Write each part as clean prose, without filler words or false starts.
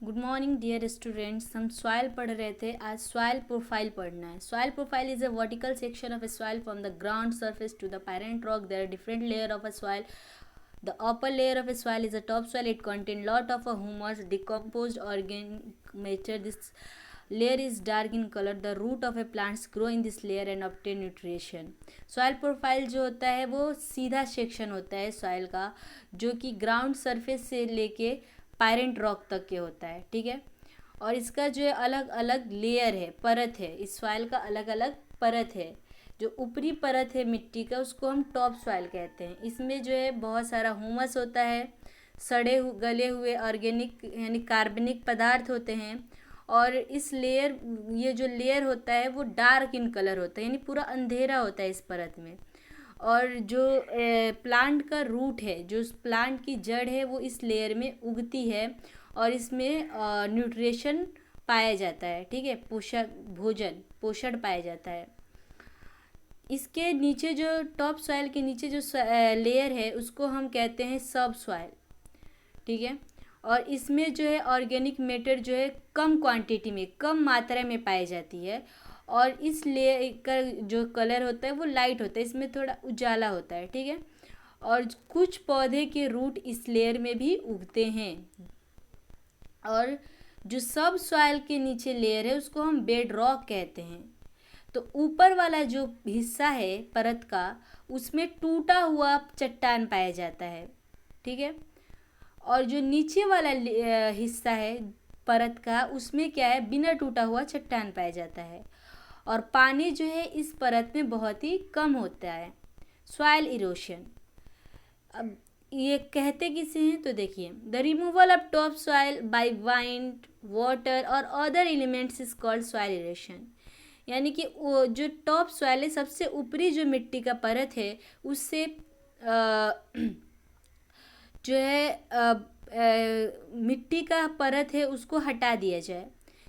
Good morning dear students. हम soil पढ़ रहे थे, आज सॉइल प्रोफाइल पढ़ना है। Soil profile is a vertical section of a soil from the ground surface to the parent rock. There are different layer of a soil. The upper layer of a soil is a topsoil. It contains lot of a humus, decomposed organic matter. This layer is dark in color. The root of a plants grow in this layer and obtain nutrition. Soil profile जो होता है वो सीधा section होता है soil का, जो कि ग्राउंड सरफेस से लेके पेरेंट रॉक तक के होता है। ठीक है, और इसका जो है अलग अलग लेयर है, परत है। इस सॉइल का अलग अलग परत है। जो ऊपरी परत है मिट्टी का, उसको हम टॉप सॉइल कहते हैं। इसमें जो है बहुत सारा ह्यूमस होता है, गले हुए ऑर्गेनिक यानी कार्बनिक पदार्थ होते हैं। और इस लेयर ये जो लेयर होता है वो डार्क इन कलर होता है, यानी पूरा अंधेरा होता है इस परत में। और जो प्लांट का रूट है, जो प्लांट की जड़ है, वो इस लेयर में उगती है और इसमें न्यूट्रिशन पाया जाता है। ठीक है, पोषण पाया जाता है। इसके नीचे जो टॉप सॉइल के नीचे जो लेयर है उसको हम कहते हैं सब सॉइल। ठीक है, और इसमें जो है ऑर्गेनिक मैटर जो है कम क्वांटिटी में, कम मात्रा में पाई जाती है। और इस लेयर का जो कलर होता है वो लाइट होता है, इसमें थोड़ा उजाला होता है। ठीक है, और कुछ पौधे के रूट इस लेयर में भी उगते हैं। और जो सब सॉइल के नीचे लेयर है उसको हम बेड रॉक कहते हैं। तो ऊपर वाला जो हिस्सा है परत का, उसमें टूटा हुआ चट्टान पाया जाता है। ठीक है, और जो नीचे वाला हिस्सा है परत का, उसमें क्या है, बिना टूटा हुआ चट्टान पाया जाता है। और पानी जो है इस परत में बहुत ही कम होता है। सॉइल इरोशन, अब ये कहते किसे हैं तो देखिए, the removal of top soil by wind, water और other elements is called soil erosion. यानी कि वो जो टॉप सॉइल है, सबसे ऊपरी जो मिट्टी का परत है, उससे जो है मिट्टी का परत है उसको हटा दिया जाए,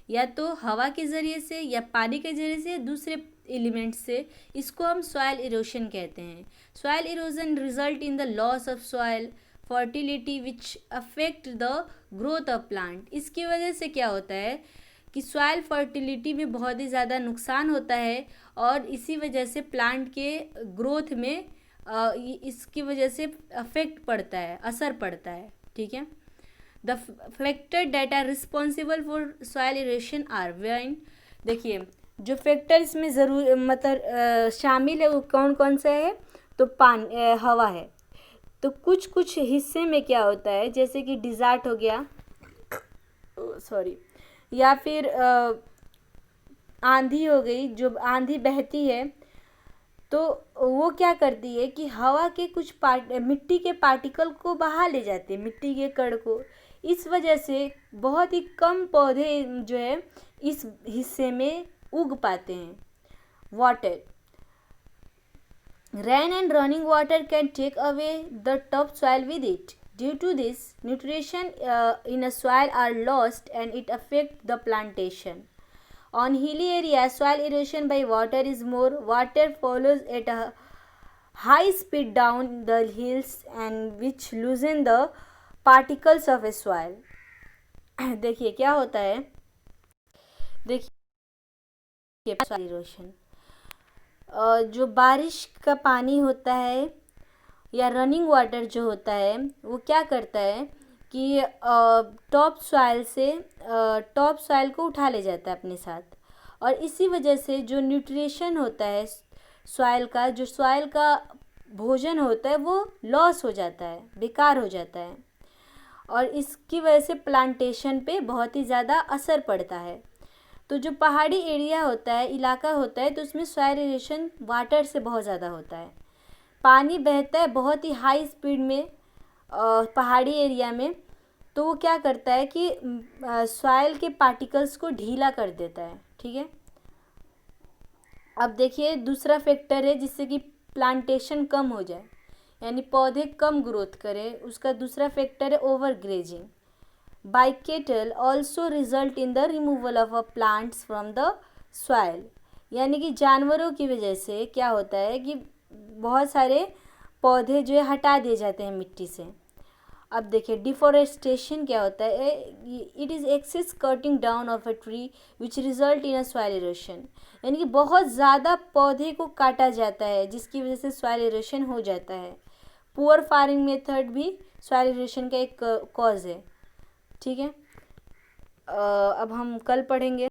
या तो हवा के ज़रिए से या पानी के ज़रिए से, दूसरे एलिमेंट से। इसको हम सॉइल इरोशन कहते हैं। Soil erosion result in the loss of soil fertility which affect the growth of plant. इसकी वजह से क्या होता है कि सॉइल फर्टिलिटी में बहुत ही ज़्यादा नुकसान होता है, और इसी वजह से प्लांट के ग्रोथ में इसकी वजह से अफेक्ट पड़ता है, असर पड़ता है। ठीक है, the factor that are responsible for soil erosion are wind. देखिए, जो फैक्टर इसमें ज़रूर मतलब शामिल है वो कौन कौन सा है, तो हवा है। तो कुछ कुछ हिस्से में क्या होता है, जैसे कि डिज़र्ट हो गया, सॉरी, या फिर आंधी हो गई, जो आंधी बहती है तो वो क्या करती है कि हवा के कुछ मिट्टी के पार्टिकल को बहा ले जाती है, मिट्टी के कण को। इस वजह से बहुत ही कम पौधे जो है इस हिस्से में उग पाते हैं। Water, rain and running water can take away the top soil with it. Due to this nutrition in a soil are lost and it affect the plantation. On hilly areas, soil erosion by water is more. Water follows at a high speed down the hills and which loosen the particles of a soil. देखिए क्या होता है, देखिए soil erosion, जो बारिश का पानी होता है या रनिंग वाटर जो होता है, वो क्या करता है कि टॉप सॉइल को उठा ले जाता है अपने साथ। और इसी वजह से जो न्यूट्रिशन होता है सॉइल का, जो सॉइल का भोजन होता है, वो लॉस हो जाता है, बेकार हो जाता है। और इसकी वजह से प्लांटेशन पे बहुत ही ज़्यादा असर पड़ता है। तो जो पहाड़ी एरिया होता है, इलाका होता है, तो उसमें सॉइल इरोशन वाटर से बहुत ज़्यादा होता है। पानी बहता है बहुत ही हाई स्पीड में पहाड़ी एरिया में, तो वो क्या करता है कि सॉइल के पार्टिकल्स को ढीला कर देता है। ठीक है, अब देखिए दूसरा फैक्टर है जिससे कि प्लांटेशन कम हो जाए, यानी पौधे कम ग्रोथ करें, उसका दूसरा फैक्टर है overgrazing by cattle also result in the removal of a plants from the soil. यानी कि जानवरों की वजह से क्या होता है कि बहुत सारे पौधे जो है हटा दिए जाते हैं मिट्टी से। अब देखिए डिफोरेस्टेशन क्या होता है, it is excess cutting down of a tree which result in a soil erosion, यानी कि बहुत ज़्यादा पौधे को काटा जाता है जिसकी वजह से सॉइल इरोशन हो जाता है। पुअर फार्मिंग मेथड भी सॉइल इरोशन का एक कॉज है। ठीक है, अब हम कल पढ़ेंगे।